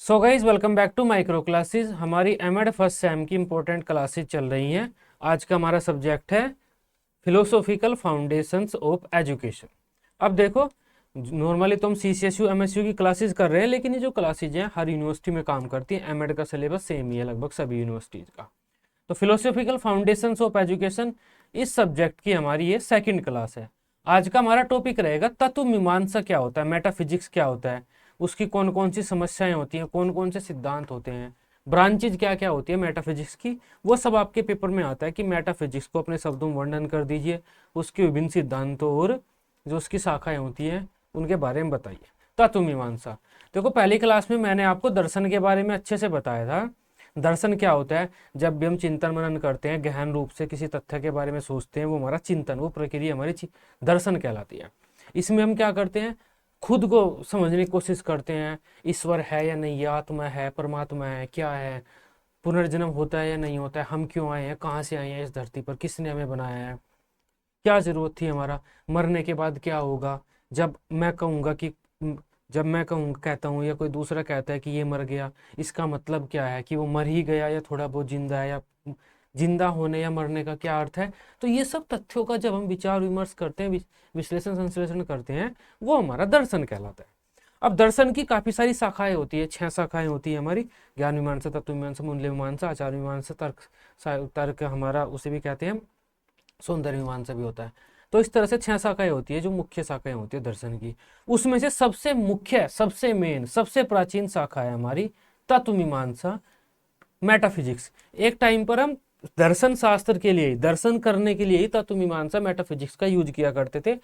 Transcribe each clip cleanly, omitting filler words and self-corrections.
So guys welcome back to micro classes. हमारी MEd first sem की important classes चल रही हैं। आज का हमारा सब्जेक्ट है फिलोसॉफिकल फाउंडेशंस ऑफ एजुकेशन। अब देखो, नॉर्मली तो हम सीसीएसयू एमएसयू की क्लासेस कर रहे हैं, लेकिन ये जो क्लासेज हैं हर यूनिवर्सिटी में काम करती हैं। एमएड का सिलेबस सेम ही है लगभग सभी यूनिवर्सिटीज़ का। तो फिलोसॉफिकल फाउंडेशंस ऑफ एजुकेशन इस सब्जेक्ट की हमारी ये सेकंड क्लास है। आज का हमारा टॉपिक रहेगा तत्व मीमांसा क्या होता है, मेटाफिजिक्स क्या होता है, उसकी कौन कौन सी समस्याएं होती हैं, कौन कौन से सिद्धांत होते हैं, ब्रांचेज क्या क्या होती है मेटाफिजिक्स की। वो सब आपके पेपर में आता है कि मेटाफिजिक्स को अपने शब्दों में वर्णन कर दीजिए, उसके विभिन्न सिद्धांतों और जो उसकी शाखाएं होती हैं उनके बारे में बताइए। तत्व मीमांसा, देखो पहली क्लास में मैंने आपको दर्शन के बारे में अच्छे से बताया था। दर्शन क्या होता है? जब भी हम चिंतन मनन करते हैं, गहन रूप से किसी तथ्य के बारे में सोचते हैं, वो हमारा चिंतन, वो प्रक्रिया हमारी दर्शन कहलाती है। इसमें हम क्या करते हैं? खुद को समझने की कोशिश करते हैं, ईश्वर है या नहीं, आत्मा है, परमात्मा है, क्या है, पुनर्जन्म होता है या नहीं होता है, हम क्यों आए हैं, कहाँ से आए हैं इस धरती पर, किसने हमें बनाया है, क्या जरूरत थी हमारा, मरने के बाद क्या होगा, जब मैं कहूँगा कि जब मैं कहता हूँ या कोई दूसरा कहता है कि ये मर गया, इसका मतलब क्या है, कि वो मर ही गया या थोड़ा बहुत जिंदा है, या जिंदा होने या मरने का क्या अर्थ है। तो ये सब तथ्यों का जब हम विचार विमर्श करते हैं, विश्लेषण संश्लेषण करते हैं, वो हमारा दर्शन कहलाता है। अब दर्शन की काफी सारी शाखाएं होती है, 6 शाखाएं होती है हमारी। ज्ञान मीमांसा, तत्व मीमांसा, मूल्य मीमांसा, आचार मीमांसा, तर्क हमारा उसे भी कहते हैं, सौंदर्य मीमांसा भी होता है। तो इस तरह से 6 शाखाएं होती है जो मुख्य शाखाएं होती है दर्शन की। उसमें से सबसे मुख्य, सबसे मेन, सबसे प्राचीन शाखा है हमारी तत्व मीमांसा, मेटाफिजिक्स। एक टाइम पर हम दर्शन शास्त्र के लिए, दर्शन करने के लिए ही तत्व मीमांसा मेटाफिजिक्स का यूज किया करते थे।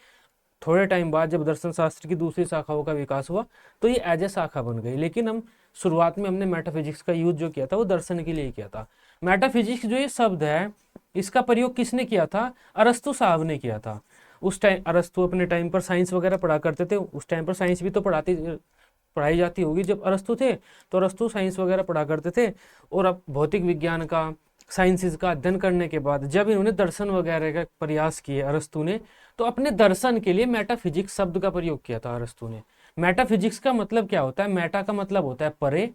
थोड़े टाइम बाद जब दर्शन शास्त्र की दूसरी शाखाओं का विकास हुआ तो ये एज ए शाखा बन गई, लेकिन हम शुरुआत में हमने मेटाफिजिक्स का यूज जो किया था वो दर्शन के लिए किया था। मेटाफिजिक्स जो ये शब्द है, इसका प्रयोग किसने किया था? अरस्तु साहब ने किया था। उस टाइम अरस्तु अपने टाइम पर साइंस वगैरह पढ़ा करते थे। उस टाइम पर साइंस भी तो पढ़ाई जाती होगी जब अरस्तु थे, तो अरस्तु साइंस वगैरह पढ़ा करते थे। और अब भौतिक विज्ञान का, साइंसेज का अध्ययन करने के बाद जब इन्होंने दर्शन वगैरह का प्रयास किए अरस्तु ने, तो अपने दर्शन के लिए मेटाफिजिक्स शब्द का प्रयोग किया था अरस्तु ने। मेटाफिजिक्स का मतलब क्या होता है? मेटा का मतलब होता है परे,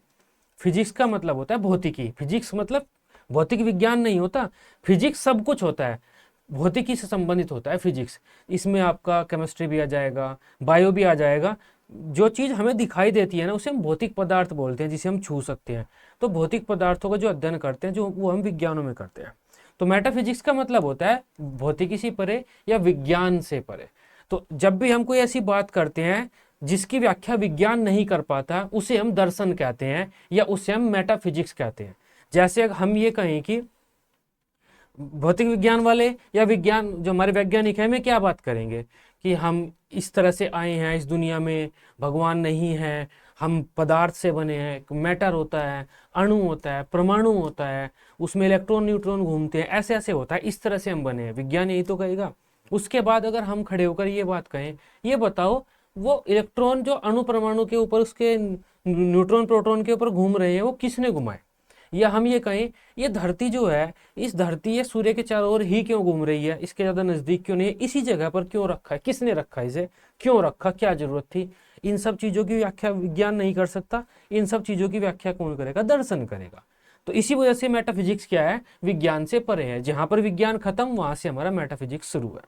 फिजिक्स का मतलब होता है भौतिकी। फिजिक्स मतलब भौतिक विज्ञान नहीं होता, फिजिक्स सब कुछ होता है, भौतिकी से संबंधित होता है फिजिक्स। इसमें आपका केमिस्ट्री भी आ जाएगा, बायो भी आ जाएगा। जो चीज़ हमें दिखाई देती है ना, उसे हम भौतिक पदार्थ बोलते हैं, जिसे हम छू सकते हैं। तो भौतिक पदार्थों का जो अध्ययन करते हैं, जो वो हम विज्ञानों में करते हैं। तो मेटाफिजिक्स का मतलब होता है भौतिकी से परे या विज्ञान से परे। तो जब भी हम कोई ऐसी बात करते हैं जिसकी व्याख्या विज्ञान नहीं कर पाता, उसे हम दर्शन कहते हैं या उसे हम मेटाफिजिक्स कहते हैं। जैसे अगर हम ये कहें कि भौतिक विज्ञान वाले या विज्ञान जो हमारे वैज्ञानिक हैं, में क्या बात करेंगे कि हम इस तरह से आए हैं इस दुनिया में, भगवान नहीं है, हम पदार्थ से बने हैं, मैटर होता है, अणु होता है, परमाणु होता है, उसमें इलेक्ट्रॉन न्यूट्रॉन घूमते हैं, ऐसे ऐसे होता है, इस तरह से हम बने हैं, विज्ञान यही तो कहेगा। उसके बाद अगर हम खड़े होकर ये बात कहें, ये बताओ वो इलेक्ट्रॉन जो अणु परमाणु के ऊपर, उसके न्यूट्रॉन प्रोटॉन के ऊपर घूम रहे हैं, वो किसने घुमाए? या हम ये कहें ये धरती जो है, इस धरती ये सूर्य के चारों ओर ही क्यों घूम रही है, इसके ज्यादा नजदीक क्यों नहीं है, इसी जगह पर क्यों रखा है, किसने रखा है, इसे क्यों रखा, क्या जरूरत थी? इन सब चीजों की व्याख्या विज्ञान नहीं कर सकता। इन सब चीजों की व्याख्या कौन करेगा? दर्शन करेगा। तो इसी वजह से मेटाफिजिक्स क्या है? विज्ञान से परे है। जहां पर विज्ञान खत्म, वहां से हमारा मेटाफिजिक्स शुरू है।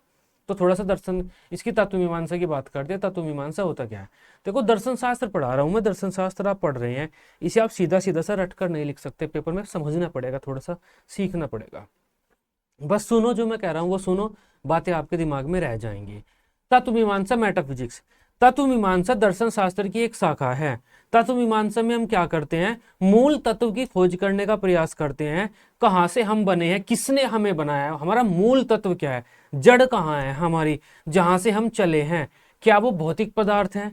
तो थोड़ा सा दर्शन, इसकी तत्व मीमांसा की बात करते हैं। तत्व मीमांसा होता क्या है? देखो, दर्शन शास्त्र पढ़ा रहा हूँ मैं, दर्शन शास्त्र आप पढ़ रहे हैं, इसे आप सीधा सीधा सा रट कर नहीं लिख सकते, पेपर में समझना पड़ेगा, थोड़ा सा सीखना पड़ेगा। बस सुनो, जो मैं कह रहा हूँ वो सुनो, बातें आपके दिमाग में रह जाएंगी। तत्व मीमांसा, मेटाफिजिक्स। तत्व मीमांसा दर्शन शास्त्र की एक शाखा है। तत्व मीमांसा में हम क्या करते हैं? मूल तत्व की खोज करने का प्रयास करते हैं। कहाँ से हम बने हैं, किसने हमें बनाया, हमारा मूल तत्व क्या है, जड़ कहाँ है हमारी, जहां से हम चले हैं। क्या वो भौतिक पदार्थ है,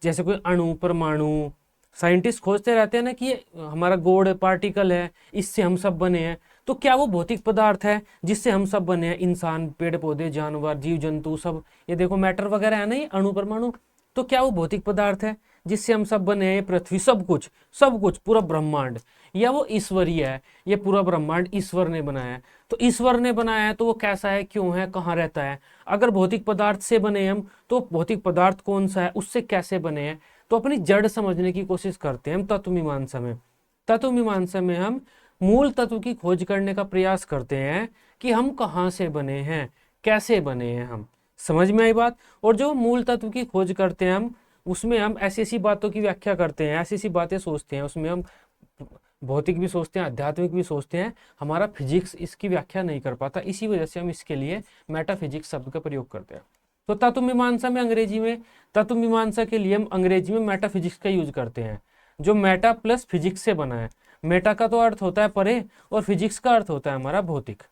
जैसे कोई अणु, परमाणु? साइंटिस्ट खोजते रहते हैं ना कि ये हमारा गॉड पार्टिकल है, इससे हम सब बने हैं। तो क्या वो भौतिक पदार्थ है जिससे हम सब बने हैं? इंसान, पेड़ पौधे, जानवर, जीव जंतु सब, ये देखो मैटर वगैरह है नहीं, अणु परमाणु। तो क्या वो भौतिक पदार्थ है जिससे हम सब बने हैं, ये पृथ्वी, सब कुछ पूरा ब्रह्मांड, या वो ईश्वरीय है, ये पूरा ब्रह्मांड ईश्वर ने बनाया है। तो ईश्वर ने बनाया है तो वो कैसा है, क्यों है, कहाँ रहता है। अगर भौतिक पदार्थ से बने हम, तो भौतिक पदार्थ कौन सा है, उससे कैसे बने हैं। तो अपनी जड़ समझने की कोशिश करते हैं हम तत्व मीमांसा में। तत्व मीमांसा में हम मूल तत्व की खोज करने का प्रयास करते हैं कि हम कहाँ से बने हैं, कैसे बने हैं हम। समझ में आई बात। और जो मूल तत्व की खोज करते हैं हम, उसमें हम ऐसी ऐसी बातों की व्याख्या करते हैं, ऐसी ऐसी बातें सोचते हैं, उसमें हम भौतिक भी सोचते हैं, आध्यात्मिक भी सोचते हैं। हमारा फिजिक्स इसकी व्याख्या नहीं कर पाता, इसी वजह से हम इसके लिए मेटाफिजिक्स शब्द का प्रयोग करते हैं। तो तत्व मीमांसा में अंग्रेजी में, तत्व मीमांसा के लिए हम अंग्रेजी में मेटाफिजिक्स का यूज करते हैं, जो मेटा प्लस फिजिक्स से बना है। मेटा का तो अर्थ होता है परे, और फिजिक्स का अर्थ होता है हमारा भौतिक।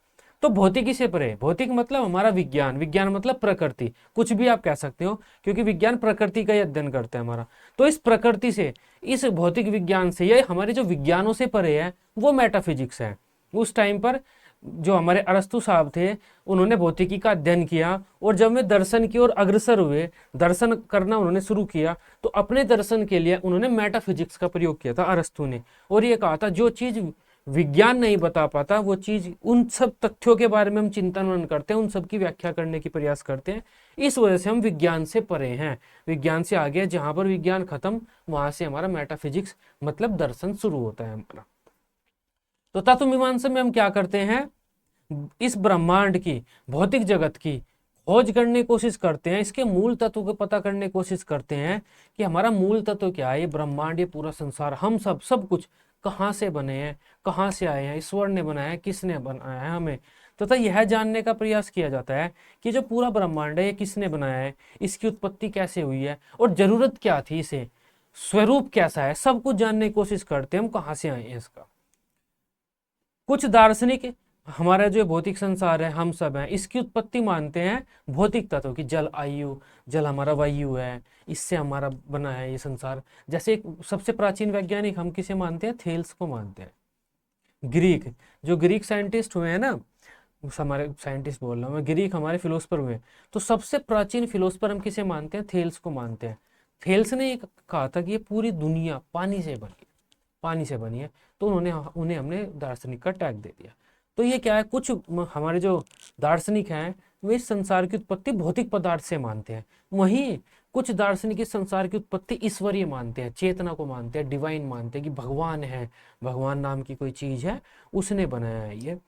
तो भौतिकी से परे, भौतिक मतलब हमारा विज्ञान, विज्ञान मतलब प्रकृति, कुछ भी आप कह सकते हो, क्योंकि विज्ञान प्रकृति का ही अध्ययन करता है हमारा। तो इस प्रकृति से, इस भौतिक विज्ञान से, ये हमारे जो विज्ञानों से परे है, वो मेटाफिजिक्स है। उस टाइम पर जो हमारे अरस्तु साहब थे, उन्होंने भौतिकी का अध्ययन किया, और जब वे दर्शन की ओर अग्रसर हुए, दर्शन करना उन्होंने शुरू किया, तो अपने दर्शन के लिए उन्होंने मेटाफिजिक्स का प्रयोग किया था अरस्तु ने। और ये कहा था जो चीज विज्ञान नहीं बता पाता, वो चीज, उन सब तथ्यों के बारे में हम चिंतन मनन करते हैं, उन सब की व्याख्या करने की प्रयास करते हैं। इस वजह से हम विज्ञान से परे हैं, विज्ञान से आगे, जहां पर विज्ञान खत्म, वहां से हमारा मेटाफिजिक्स मतलब दर्शन शुरू होता है हमारा। तो तत्व मीमांसा में हम क्या करते हैं, इस ब्रह्मांड की, भौतिक जगत की खोज करने की कोशिश करते हैं, इसके मूल तत्व को पता करने की कोशिश करते हैं कि हमारा मूल तत्व क्या है, ये ब्रह्मांड, ये पूरा संसार, हम सब कुछ कहाँ से बने हैं, कहाँ से आए हैं, ईश्वर ने बनाया है, किसने बनाया है हमें। तथा यह जानने का प्रयास किया जाता है कि जो पूरा ब्रह्मांड है, ये किसने बनाया है, इसकी उत्पत्ति कैसे हुई है, और जरूरत क्या थी इसे, स्वरूप कैसा है, सब कुछ जानने की कोशिश करते हैं हम कहाँ से आए हैं इसका। कुछ दार्शनिक हमारा जो भौतिक संसार है, हम सब हैं, इसकी उत्पत्ति मानते हैं भौतिक तत्व की, जल, आयु, जल हमारा वायु है, इससे हमारा बना है ये संसार। जैसे एक सबसे प्राचीन वैज्ञानिक हम किसे मानते हैं, थेल्स को मानते हैं। ग्रीक, जो ग्रीक साइंटिस्ट हुए हैं ना, हमारे साइंटिस्ट बोल रहा हूँ मैं, ग्रीक हमारे फिलोसफर हुए, तो सबसे प्राचीन फिलोसफर हम किसे मानते हैं, थेल्स को मानते हैं। थेल्स ने एक कहा था कि ये पूरी दुनिया पानी से बनी, पानी से बनी है, तो उन्हें हमने दार्शनिक का टैग दे दिया। तो ये क्या है, कुछ हमारे जो दार्शनिक हैं, वे इस संसार की उत्पत्ति भौतिक पदार्थ से मानते हैं, वहीं कुछ दार्शनिक इस संसार की उत्पत्ति ईश्वरीय मानते हैं, चेतना को मानते हैं, डिवाइन मानते हैं कि भगवान है, भगवान नाम की कोई चीज है, उसने बनाया है ये।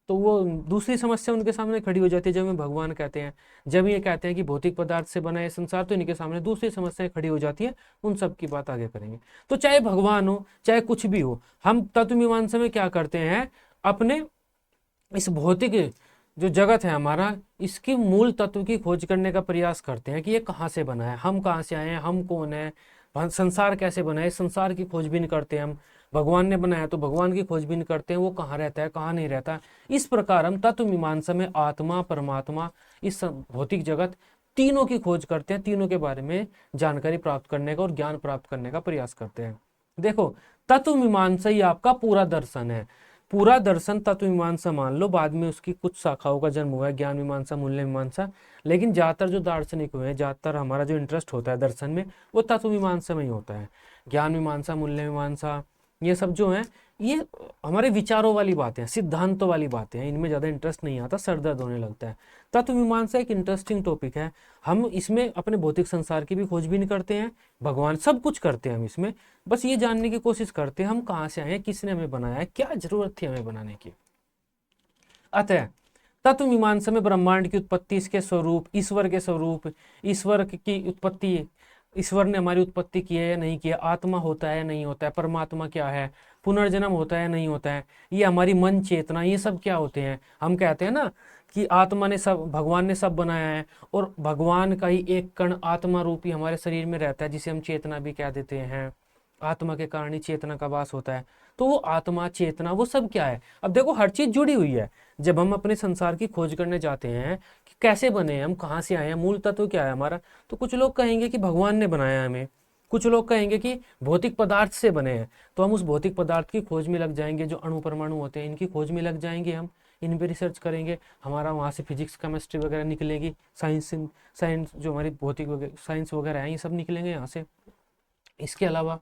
तो वो दूसरी समस्या उनके सामने खड़ी हो जाती है जब ये भगवान कहते हैं, जब ये कहते हैं कि भौतिक पदार्थ से बना है संसार, तो इनके सामने दूसरी समस्याएं खड़ी हो जाती है। उन सब की बात आगे करेंगे। तो चाहे भगवान हो, चाहे कुछ भी हो, हम तत्व मीमांसा में क्या करते हैं, अपने इस भौतिक जो जगत है हमारा, इसकी मूल तत्व की खोज करने का प्रयास करते हैं कि ये कहाँ से बना है, हम कहाँ से आए हैं, हम कौन है, संसार कैसे बना है, संसार की खोजबीन करते हैं हम। भगवान ने बनाया तो भगवान की खोजबीन करते हैं, वो कहाँ रहता है, कहाँ नहीं रहता। इस प्रकार हम तत्व मीमांसा में आत्मा, परमात्मा, इस भौतिक जगत, तीनों की खोज करते हैं, तीनों के बारे में जानकारी प्राप्त करने का और ज्ञान प्राप्त करने का प्रयास करते हैं। देखो, तत्व मीमांसा ही आपका पूरा दर्शन है। पूरा दर्शन तत्व मीमांसा मान लो, बाद में उसकी कुछ शाखाओं का जन्म हुआ है, ज्ञान मीमांसा, मूल्य मीमांसा, लेकिन ज्यादातर जो दार्शनिक हुए हैं, ज्यादातर हमारा जो इंटरेस्ट होता है दर्शन में, वो तत्व मीमांसा में ही होता है। ज्ञान मीमांसा, मूल्य मीमांसा, ये सब जो है, ये हमारे विचारों वाली बातें हैं, सिद्धांतों वाली बातें हैं, इनमें ज़्यादा इंटरेस्ट नहीं आता, सर दर्द होने लगता है। तत्व मीमांसा एक इंटरेस्टिंग टॉपिक है। हम इसमें अपने भौतिक संसार की भी खोजबीन करते हैं, भगवान, सब कुछ करते हैं हम इसमें, बस ये जानने की कोशिश करते हैं हम कहाँ से आए हैं, किसने हमें बनाया है, क्या जरूरत थी हमें बनाने की। अतः तत्व मीमांसा में ब्रह्मांड की उत्पत्ति, इसके स्वरूप, ईश्वर के स्वरूप, ईश्वर की उत्पत्ति, ईश्वर ने हमारी उत्पत्ति की है या नहीं की है, आत्मा होता है या नहीं होता है, परमात्मा क्या है, पुनर्जन्म होता है या नहीं होता है, ये हमारी मन चेतना, ये सब क्या होते हैं। हम कहते हैं ना कि आत्मा ने सब, भगवान ने सब बनाया है, और भगवान का ही एक कण आत्मा रूपी हमारे शरीर में रहता है, जिसे हम चेतना भी कह देते हैं। आत्मा के कारण ही चेतना का वास होता है। तो वो आत्मा, चेतना, वो सब क्या है। अब देखो, हर चीज जुड़ी हुई है। जब हम अपने संसार की खोज करने जाते हैं कि कैसे बने हैं हम, कहाँ से आए हैं, मूल तत्व क्या है हमारा, तो कुछ लोग कहेंगे कि भगवान ने बनाया हमें, कुछ लोग कहेंगे कि भौतिक पदार्थ से बने हैं। तो हम उस भौतिक पदार्थ की खोज में लग जाएंगे, जो अणु परमाणु होते हैं, इनकी खोज में लग जाएंगे, हम इन पे रिसर्च करेंगे, हमारा वहाँ से फिजिक्स, केमिस्ट्री वगैरह निकलेगी, साइंस जो हमारी भौतिक साइंस वगैरह है, ये सब निकलेंगे यहाँ से। इसके अलावा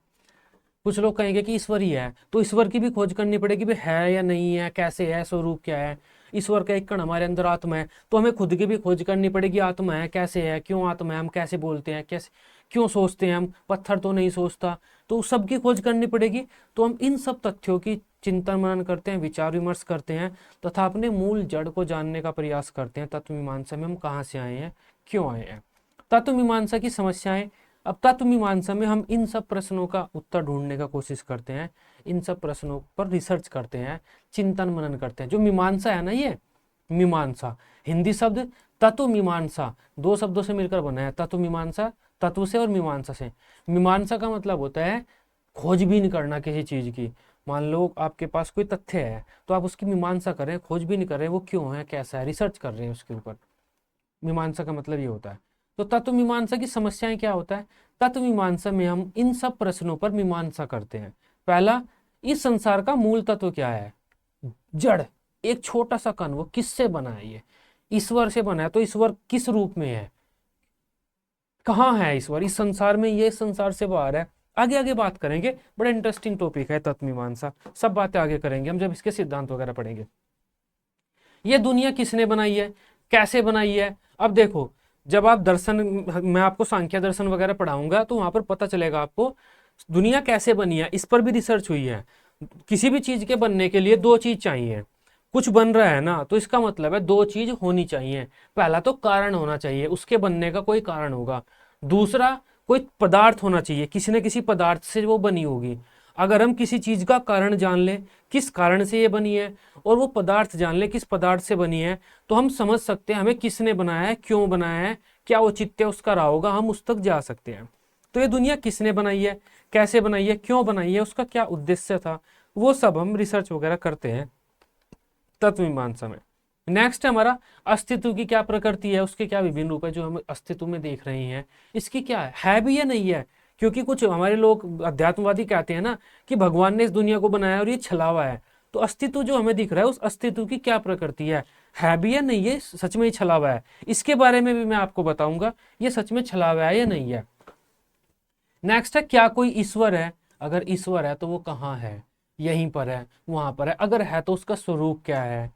कुछ लोग कहेंगे कि ईश्वर ही है, तो ईश्वर की भी खोज करनी पड़ेगी, भाई है या नहीं है, कैसे है, स्वरूप क्या है। ईश्वर का एक कण हमारे अंदर आत्मा है, तो हमें खुद की भी खोज करनी पड़ेगी, आत्मा है, कैसे है, क्यों आत्मा है, हम कैसे बोलते हैं, कैसे क्यों सोचते हैं, हम पत्थर तो नहीं सोचता, तो सबकी खोज करनी पड़ेगी। तो हम इन सब तथ्यों की चिंतन मनन करते हैं, विचार विमर्श करते हैं, तथा अपने मूल जड़ को जानने का प्रयास करते हैं। तत्व मीमांसा में हम कहाँ से आए हैं, क्यों आए हैं, तत्व मीमांसा की समस्याएं। अब तत्व मीमांसा में हम इन सब प्रश्नों का उत्तर ढूंढने का कोशिश करते हैं, इन सब प्रश्नों पर रिसर्च करते हैं, चिंतन मनन करते हैं। जो मीमांसा है ना, ये मीमांसा हिंदी शब्द तत्व मीमांसा दो शब्दों से मिलकर बना है। तत्व मीमांसा तत्व से और मीमांसा से। मीमांसा का मतलब होता है खोजबीन करना किसी चीज की। मान लो आपके पास कोई तथ्य है, तो आप उसकी मीमांसा कर रहे हैं, खोजबीन कर रहे हैं, वो क्यों है, कैसा है, रिसर्च कर रहे हैं उसके ऊपर। मीमांसा का मतलब ये होता है। तो तत्व मीमांसा की समस्याएं क्या होता है, तत्व मीमांसा में हम इन सब प्रश्नों पर मीमांसा करते हैं। पहला, इस संसार का मूल तत्व क्या है, जड़, एक छोटा सा कण, वो किससे बना है, ये ईश्वर से बना है, तो ईश्वर किस रूप में है, कहाँ है ईश्वर इस संसार में, ये संसार से बाहर है। आगे आगे बात करेंगे, बड़ा इंटरेस्टिंग टॉपिक है तत्व मीमांसा, सब बातें आगे करेंगे हम जब इसके सिद्धांत वगैरह पढ़ेंगे। ये दुनिया किसने बनाई है, कैसे बनाई है। अब देखो, जब आप दर्शन, मैं आपको सांख्य दर्शन वगैरह पढ़ाऊंगा तो वहां पर पता चलेगा आपको दुनिया कैसे बनी है, इस पर भी रिसर्च हुई है। किसी भी चीज के बनने के लिए दो चीज चाहिए, कुछ बन रहा है ना, तो इसका मतलब है दो चीज होनी चाहिए। पहला तो कारण होना चाहिए, उसके बनने का कोई कारण होगा। दूसरा, कोई पदार्थ होना चाहिए, किसी न किसी पदार्थ से वो बनी होगी। अगर हम किसी चीज का कारण जान लें, किस कारण से ये बनी है, और वो पदार्थ जान ले किस पदार्थ से बनी है, तो हम समझ सकते हैं हमें किसने बनाया है, क्यों बनाया है, क्या औचित्य उसका रहा होगा, हम उस तक जा सकते हैं। तो ये दुनिया किसने बनाई है, कैसे बनाई है, क्यों बनाई है, उसका क्या उद्देश्य था, वो सब हम रिसर्च वगैरह करते हैं तत्व मीमांसा में। नेक्स्ट है हमारा अस्तित्व की क्या प्रकृति है, उसके क्या विभिन्न रूप है जो हम अस्तित्व में देख रहे हैं, इसकी क्या है भी या नहीं है। क्योंकि कुछ हमारे लोग अध्यात्मवादी कहते हैं ना कि भगवान ने इस दुनिया को बनाया और ये छलावा है, तो अस्तित्व जो हमें दिख रहा है उस अस्तित्व की क्या प्रकृति है भी या नहीं, ये सच में ही छलावा है, इसके बारे में भी मैं आपको बताऊंगा ये सच में छलावा है या नहीं है। नेक्स्ट है क्या कोई ईश्वर है, अगर ईश्वर है तो वो कहाँ है, यहीं पर है, वहां पर है, अगर है तो उसका स्वरूप क्या है,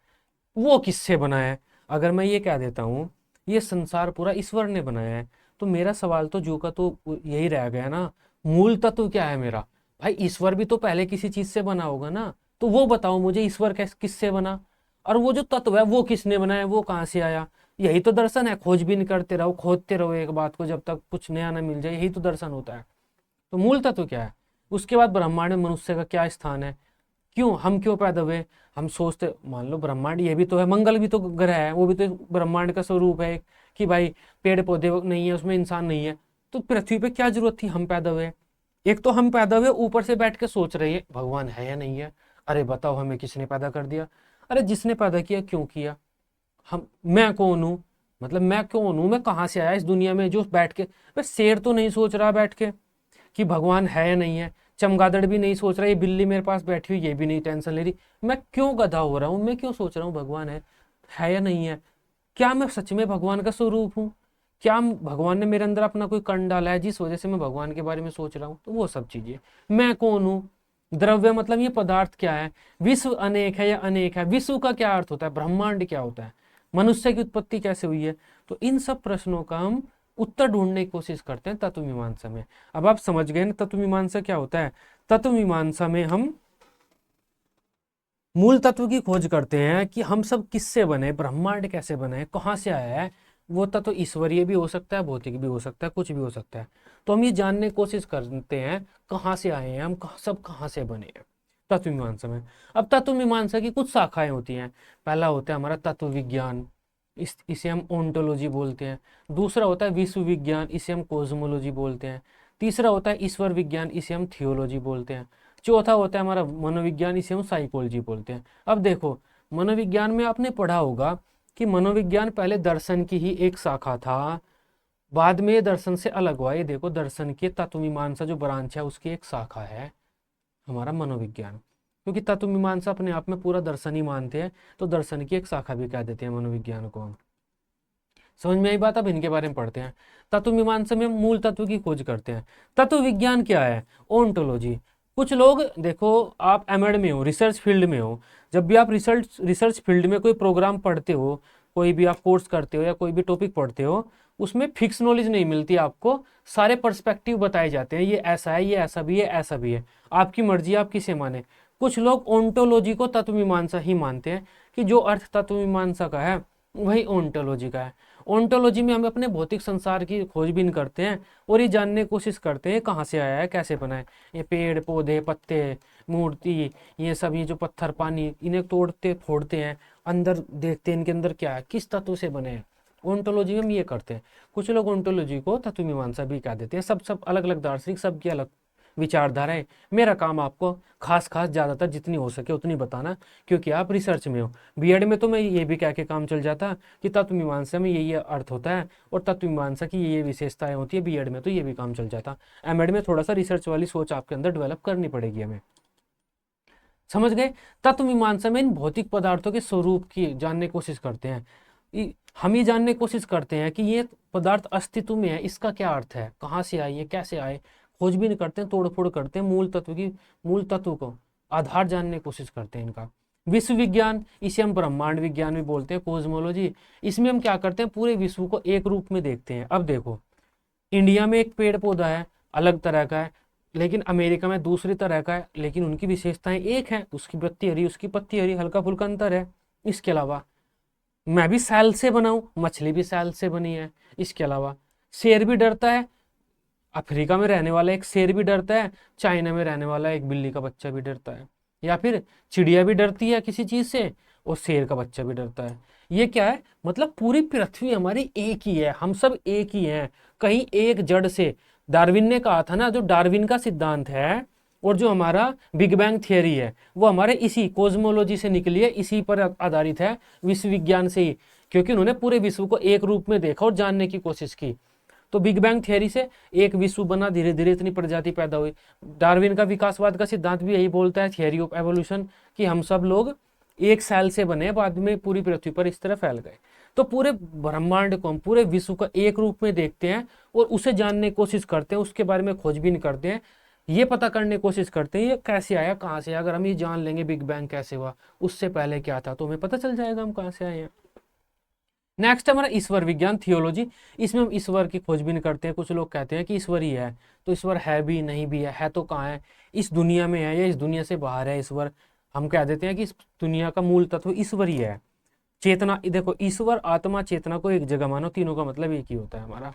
वो किससे बना है। अगर मैं ये कह देता हूँ ये संसार पूरा ईश्वर ने बनाया है, तो मेरा सवाल तो जो का तो यही रह गया ना, मूल तत्व क्या है मेरा, भाई ईश्वर भी तो पहले किसी चीज से बना होगा ना, तो वो बताओ मुझे ईश्वर किससे बना, और वो जो तत्व है वो किसने बनाया, वो कहाँ से आया। यही तो दर्शन है, खोजबीन करते रहो, खोदते रहो एक बात को जब तक कुछ नया ना मिल जाए, यही तो दर्शन होता है। तो मूल तत्व क्या है, उसके बाद ब्रह्मांड में मनुष्य का क्या स्थान है, क्यों हम क्यों पैदा हुए। हम सोचते, मान लो ब्रह्मांड ये भी तो है, मंगल भी तो ग्रह है, वो भी तो ब्रह्मांड का स्वरूप है कि भाई पेड़ पौधे नहीं है उसमें, इंसान नहीं है, तो पृथ्वी पे क्या जरूरत थी हम पैदा हुए। एक तो हम पैदा हुए, ऊपर से बैठ के सोच रहे हैं भगवान है या नहीं है। अरे बताओ हमें किसने पैदा कर दिया, अरे जिसने पैदा किया क्यों किया, हम मैं कौन हूँ, मतलब मैं कौन हूँ, मैं कहाँ से आया इस दुनिया में, जो बैठ के शेर तो नहीं सोच रहा बैठ के कि भगवान है या नहीं है, चमगादड़ भी नहीं सोच रहा, ये बिल्ली मेरे पास बैठी हुई ये भी नहीं टेंशन ले रही, मैं क्यों गधा हो रहा हूँ, मैं क्यों सोच रहा हूँ भगवान है या नहीं है। क्या मैं सच में भगवान का स्वरूप हूँ, क्या भगवान ने मेरे अंदर अपना कोई कण डाला है जिस वजह से मैं भगवान के बारे में सोच रहा हूँ, तो वो सब चीजें। मैं कौन हूँ, द्रव्य मतलब ये पदार्थ क्या है, विश्व अनेक है या अनेक है, विश्व का क्या अर्थ होता है, ब्रह्मांड क्या होता है, मनुष्य की उत्पत्ति कैसे हुई है। तो इन सब प्रश्नों का हम उत्तर ढूंढने की कोशिश करते हैं तत्व मीमांसा में। अब आप समझ गए ना तत्व मीमांसा क्या होता है। तत्व मीमांसा में हम मूल तत्व की खोज करते हैं कि हम सब किससे बने, ब्रह्मांड कैसे बने, कहाँ से आया है। वो तत्व ईश्वरीय भी हो सकता है, भौतिक भी हो सकता है, कुछ भी हो सकता है। तो हम ये जानने की कोशिश करते हैं कहाँ से आए हैं हम, सब कहाँ से बने हैं तत्व मीमांसा में। अब तत्व मीमांसा की कुछ शाखाएं होती हैं। पहला होता है हमारा तत्व विज्ञान, इसे हम ओंटोलॉजी बोलते हैं। दूसरा होता है विश्व विज्ञान, इसे हम कोस्मोलॉजी बोलते हैं। तीसरा होता है ईश्वर विज्ञान, इसे हम थियोलॉजी बोलते हैं। चौथा होता है हमारा मनोविज्ञान, इसे हम साइकोलॉजी बोलते हैं। अब देखो, मनोविज्ञान में आपने पढ़ा होगा कि मनोविज्ञान पहले दर्शन की ही एक शाखा था, बाद में ये दर्शन से अलग हुआ। ये देखो, दर्शन की तत्व मीमांसा जो ब्रांच है उसकी एक शाखा है हमारा मनोविज्ञान, क्योंकि तत्व मीमांसा अपने आप में पूरा दर्शन ही मानते हैं, तो दर्शन की एक शाखा भी कह देते हैं मनोविज्ञान को हम। समझ में आई बात। अब इनके बारे में पढ़ते हैं। तत्व मीमांसा में हम मूल तत्व की खोज करते हैं। तत्व विज्ञान क्या है? ओंटोलॉजी। कुछ लोग देखो, आप एमएड में हो, रिसर्च फील्ड में हो, जब भी आप रिसर्च फील्ड में कोई प्रोग्राम पढ़ते हो, कोई भी आप कोर्स करते हो या कोई भी टॉपिक पढ़ते हो, उसमें फिक्स नॉलेज नहीं मिलती आपको, सारे पर्सपेक्टिव बताए जाते हैं, ये ऐसा है, ये ऐसा भी है, ऐसा भी है, आपकी मर्जी, आप किसे माने। कुछ लोग ओंटोलॉजी को तत्व मीमांसा ही मानते हैं कि जो अर्थ तत्व मीमांसा का है वही ओंटोलॉजी का है। ओंटोलॉजी में हम अपने भौतिक संसार की खोजबीन करते हैं और ये जानने की कोशिश करते हैं कहाँ से आया है, कैसे बना है। ये पेड़ पौधे, पत्ते, मूर्ति, ये सब, ये जो पत्थर, पानी, इन्हें तोड़ते फोड़ते हैं, अंदर देखते हैं इनके अंदर क्या है, किस तत्व से बने हैं। ओंटोलॉजी में हम ये करते हैं। कुछ लोग ओंटोलॉजी को तत्व मीमांसा भी कह देते हैं। सब अलग अलग दार्शनिक, सबकी अलग विचारधारा है। मेरा काम आपको खास ज़्यादातर जितनी हो सके उतनी बताना, क्योंकि आप रिसर्च में हो। बीएड में तो मैं ये भी कह के काम चल जाता कि तत्व मीमांसा में ये अर्थ होता है और तत्व मीमांसा की ये विशेषताएं होती है। बीएड में तो ये भी काम चल जाता। एमएड में थोड़ा सा रिसर्च वाली सोच आपके अंदर डेवलप करनी पड़ेगी हमें। समझ गए? तत्व मीमांसा में इन भौतिक पदार्थों के स्वरूप की जानने की कोशिश करते हैं। हम ये जानने की कोशिश करते हैं कि ये पदार्थ अस्तित्व में है, इसका क्या अर्थ है, कहाँ से आए, ये कैसे आए, खोजबीन करते हैं, तोड़फोड़ करते हैं, मूल तत्व को आधार जानने की कोशिश करते हैं इनका। विश्व विज्ञान, इसे हम ब्रह्मांड विज्ञान भी बोलते हैं, कोस्मोलॉजी। इसमें हम क्या करते हैं, पूरे विश्व को एक रूप में देखते हैं। अब देखो, इंडिया में एक पेड़ पौधा है, अलग तरह का है, लेकिन अमेरिका में दूसरी तरह का है, लेकिन उनकी विशेषताएं एक है, उसकी पत्ती हरी, उसकी पत्ती हरी, हल्का फुल्का अंतर है। इसके अलावा मैं भी सैल से बना हूं, मछली भी सैल से बनी है। इसके अलावा शेर भी डरता है, अफ्रीका में रहने वाला एक शेर भी डरता है, चाइना में रहने वाला एक बिल्ली का बच्चा भी डरता है, या फिर चिड़िया भी डरती है किसी चीज से और शेर का बच्चा भी डरता है। ये क्या है, मतलब पूरी पृथ्वी हमारी एक ही है, हम सब एक ही हैं, कहीं एक जड़ से। डार्विन ने कहा था ना, जो डार्विन का सिद्धांत है और जो हमारा बिग बैंग थियरी है, वो हमारे इसी कोस्मोलॉजी से निकली है, इसी पर आधारित है, विश्व विज्ञान से ही, क्योंकि उन्होंने पूरे विश्व को एक रूप में देखा और जानने की कोशिश की। तो बिग बैंग थियरी से एक विश्व बना, धीरे धीरे इतनी प्रजाति पैदा हुई। डार्विन का विकासवाद का सिद्धांत भी यही बोलता है, थियरी ऑफ एवोल्यूशन, कि हम सब लोग एक सेल से बने, बाद में पूरी पृथ्वी पर इस तरह फैल गए। तो पूरे ब्रह्मांड को हम, पूरे विश्व को एक रूप में देखते हैं और उसे जानने की कोशिश करते हैं, उसके बारे में खोजबीन करते हैं, ये पता करने की कोशिश करते हैं ये कैसे आया, कहाँ से। अगर हम ये जान लेंगे बिग बैंग कैसे हुआ, उससे पहले क्या था, तो हमें पता चल जाएगा हम कहाँ से आए हैं। नेक्स्ट हमारा ईश्वर विज्ञान, थियोलॉजी। इसमें हम ईश्वर की खोजबीन करते हैं। कुछ लोग कहते हैं कि ईश्वर ही है, तो ईश्वर है भी, नहीं भी है तो कहाँ है, इस दुनिया में है या इस दुनिया से बाहर है ईश्वर। हम कह देते हैं कि इस दुनिया का मूल तत्व ईश्वर ही है। चेतना, देखो ईश्वर, आत्मा, चेतना को एक जगह मानो, तीनों का मतलब एक ही होता है हमारा,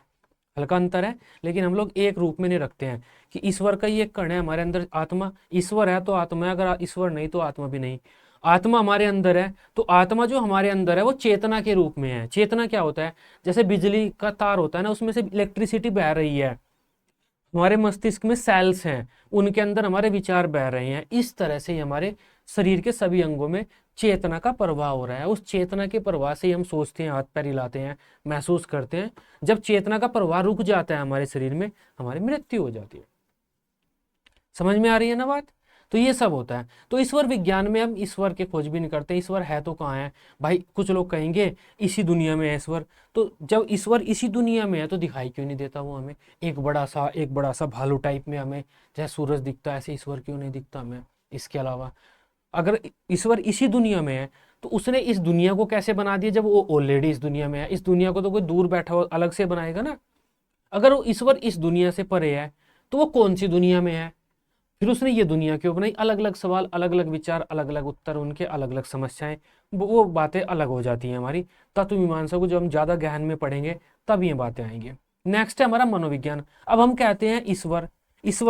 हल्का अंतर है, लेकिन हम लोग एक रूप में नहीं रखते हैं कि ईश्वर का ही एक कण है हमारे अंदर। आत्मा, ईश्वर है तो आत्मा है, अगर ईश्वर नहीं तो आत्मा भी नहीं। आत्मा हमारे अंदर है, तो आत्मा जो हमारे अंदर है वो चेतना के रूप में है। चेतना क्या होता है, जैसे बिजली का तार होता है ना, उसमें से इलेक्ट्रिसिटी बह रही है, हमारे मस्तिष्क में सेल्स हैं, उनके अंदर हमारे विचार बह रहे हैं। इस तरह से हमारे शरीर के सभी अंगों में चेतना का प्रवाह हो रहा है। उस चेतना के प्रवाह से ही हम सोचते हैं, हाथ पैर हिलाते हैं, महसूस करते हैं। जब चेतना का प्रवाह रुक जाता है हमारे शरीर में, हमारी मृत्यु हो जाती है। समझ में आ रही है ना बात? तो ये सब होता है। तो ईश्वर विज्ञान में हम ईश्वर के खोजबीन करते हैं। ईश्वर है तो कहाँ है भाई? कुछ लोग कहेंगे इसी दुनिया में है ईश्वर। तो जब ईश्वर इसी दुनिया में है तो दिखाई क्यों नहीं देता वो हमें? एक बड़ा सा भालू टाइप में हमें जैसे सूरज दिखता है, ऐसे ईश्वर क्यों नहीं दिखता हमें? इसके अलावा अगर ईश्वर इसी दुनिया में है तो उसने इस दुनिया को कैसे बना दिया जब वो ऑलरेडी इस दुनिया में है? इस दुनिया को तो कोई दूर बैठा हुआ अलग से बनाएगा ना। अगर वो ईश्वर इस दुनिया से परे है तो वो कौन सी दुनिया में है? फिर उसने ये दुनिया क्यों बनाई? अलग अलग सवाल, अलग अलग विचार, अलग अलग उत्तर, उनके अलग अलग समस्याएं, वो बातें अलग हो जाती हैं हमारी। तत्व मीमांसा को जब हम ज्यादा गहन में पढ़ेंगे तब ये बातें आएंगी। नेक्स्ट है हमारा मनोविज्ञान। अब हम कहते हैं ईश्वर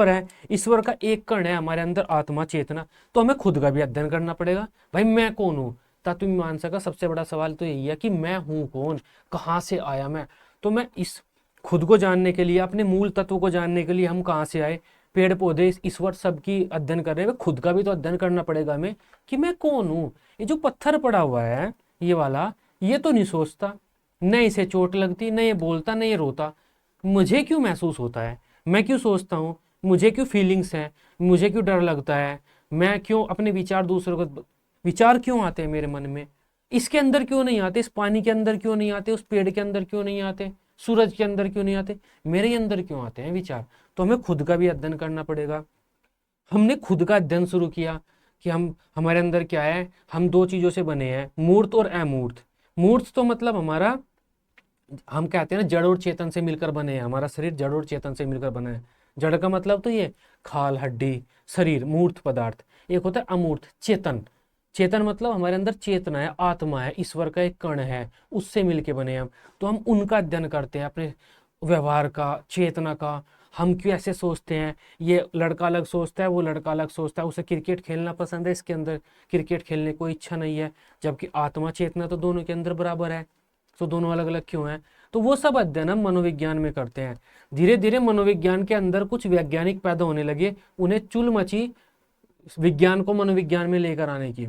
है, ईश्वर का एक कण है हमारे अंदर, आत्मा, चेतना, तो हमें खुद का भी अध्ययन करना पड़ेगा। भाई मैं कौन हूँ? तत्व मीमांसा का सबसे बड़ा सवाल तो यही है कि मैं हूँ कौन, कहाँ से आया मैं? तो मैं इस खुद को जानने के लिए, अपने मूल तत्व को जानने के लिए हम कहाँ से आए, पेड़ पौधे, ईश्वर सबकी अध्ययन कर रहे हैं, खुद का भी तो अध्ययन करना पड़ेगा हमें कि मैं कौन हूँ। ये जो पत्थर पड़ा हुआ है ये वाला, ये तो नहीं सोचता, न इसे चोट लगती, न ये बोलता, न ये रोता, मुझे क्यों महसूस होता है? मैं क्यों सोचता हूँ? मुझे क्यों फीलिंग्स है? मुझे क्यों डर लगता है? मैं क्यों अपने विचार क्यों आते हैं मेरे मन में? इसके अंदर क्यों नहीं आते, इस पानी के अंदर क्यों नहीं आते, उस पेड़ के अंदर क्यों नहीं आते, सूरज के अंदर क्यों नहीं आते, मेरे अंदर क्यों आते हैं विचार। तो हमें खुद का भी अध्ययन करना पड़ेगा। हमने खुद का अध्ययन शुरू किया कि हम हमारे अंदर क्या है, हम दो चीजों से बने हैं, मूर्त और अमूर्त। मूर्त तो मतलब हमारा, हम कहते हैं ना जड़ और चेतन से मिलकर बने हैं, हमारा शरीर जड़ और चेतन से मिलकर बना है। जड़ का मतलब तो ये खाल हड्डी शरीर मूर्त पदार्थ। एक होता है अमूर्त चेतन। चेतन मतलब हमारे अंदर चेतना है, आत्मा है, ईश्वर का एक कण है, उससे मिलके बने हैं हम। तो हम उनका अध्ययन करते हैं, अपने व्यवहार का, चेतना का, हम क्यों ऐसे सोचते हैं। ये लड़का अलग सोचता है, वो लड़का अलग सोचता है, उसे क्रिकेट खेलना पसंद है, इसके अंदर क्रिकेट खेलने को इच्छा नहीं है, जबकि आत्मा चेतना तो दोनों के अंदर बराबर है। तो दोनों अलग अलग क्यों हैं। तो वो सब अध्ययन हम मनोविज्ञान में करते हैं। धीरे धीरे मनोविज्ञान के अंदर कुछ वैज्ञानिक पैदा होने लगे, उन्हें चुल मची विज्ञान को मनोविज्ञान में लेकर आने की।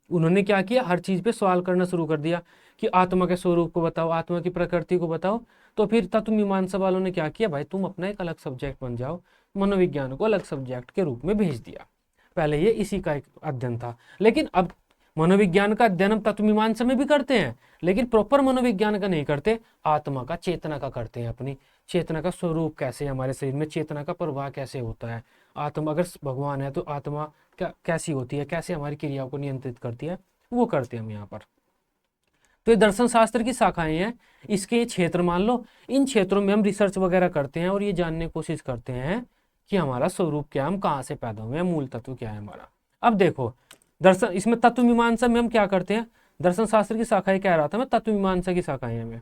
उन्होंने क्या किया, हर चीज पे सवाल करना शुरू कर दिया कि आत्मा के स्वरूप को बताओ, आत्मा की प्रकृति को बताओ। तो फिर तत्व मीमांसा वालों ने क्या किया, भाई तुम अपना एक अलग सब्जेक्ट बन जाओ, मनोविज्ञान को अलग सब्जेक्ट के रूप में भेज दिया। पहले ये इसी का एक अध्ययन था, लेकिन अब मनोविज्ञान का अध्ययन हम तत्व मीमांसा में भी करते हैं, लेकिन प्रॉपर मनोविज्ञान का नहीं करते, आत्मा का चेतना का करते हैं। अपनी चेतना का स्वरूप कैसे, हमारे शरीर में चेतना का प्रवाह कैसे होता है, आत्मा अगर भगवान है तो आत्मा क्या कैसी होती है, कैसे हमारी क्रियाओं को नियंत्रित करती है, वो करते हैं हम यहाँ पर। तो ये दर्शन शास्त्र की शाखाएं हैं, इसके ये क्षेत्र मान लो। इन क्षेत्रों में हम रिसर्च वगैरह करते हैं और ये जानने की कोशिश करते हैं कि हमारा स्वरूप क्या है, हम कहाँ से पैदा हुए हैं, मूल तत्व क्या है हमारा। अब देखो दर्शन, इसमें तत्व मीमांसा में हम क्या करते हैं, दर्शन शास्त्र की शाखाएं कह रहा था मैं, तत्व मीमांसा की शाखाएं हमें।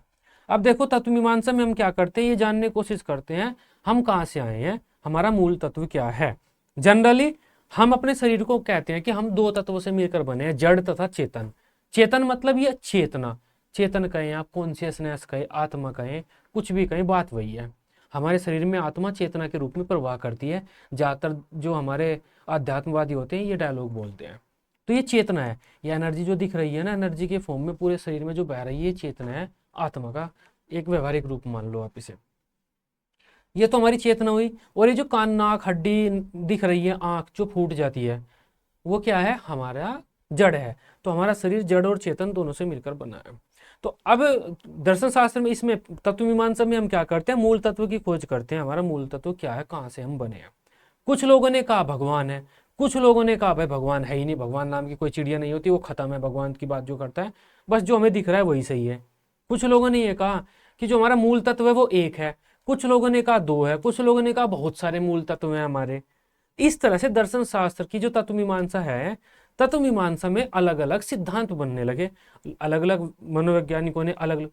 अब देखो तत्व मीमांसा में हम क्या करते हैं, ये जानने की कोशिश करते हैं हम कहाँ से आए हैं, हमारा मूल तत्व क्या है। जनरली हम अपने शरीर को कहते हैं कि हम दो तत्वों से मिलकर बने हैं, जड़ तथा चेतन। चेतन मतलब ये चेतना, चेतन कहें आप, कॉन्शियसनेस कहें, आत्मा कहें, कुछ भी कहें, बात वही है। हमारे शरीर में आत्मा चेतना के रूप में प्रवाह करती है। ज्यादातर जो हमारे आध्यात्मवादी होते हैं ये डायलॉग बोलते हैं। तो ये चेतना है, ये एनर्जी जो दिख रही है ना, एनर्जी के फॉर्म में पूरे शरीर में जो बह रही है, ये चेतना है, आत्मा का एक व्यवहारिक रूप मान लो आप इसे। ये तो हमारी चेतना हुई। और ये जो कान नाक हड्डी दिख रही है, आंख जो फूट जाती है, वो क्या है, हमारा जड़ है। तो हमारा शरीर जड़ और चेतन दोनों से मिलकर बना है। तो अब दर्शन शास्त्र में, इसमें तत्व मीमांसा में हम क्या करते हैं, मूल तत्व की खोज करते हैं, हमारा मूल तत्व क्या है, कहाँ से हम बने हैं। कुछ लोगों ने कहा भगवान है, कुछ लोगों ने कहा भाई भगवान है ही नहीं, भगवान नाम की कोई चिड़िया नहीं होती, वो खत्म है, भगवान की बात जो करता है बस जो हमें दिख रहा है वही सही है। कुछ लोगों ने ये कहा कि जो हमारा मूल तत्व है वो एक है, कुछ लोगों ने कहा दो है, कुछ लोगों ने कहा बहुत सारे मूल तत्व हैं हमारे। इस तरह से दर्शन शास्त्र की जो तत्व मीमांसा है, तत्व मीमांसा में अलग अलग सिद्धांत बनने लगे। अलग अलग मनोवैज्ञानिकों ने अलग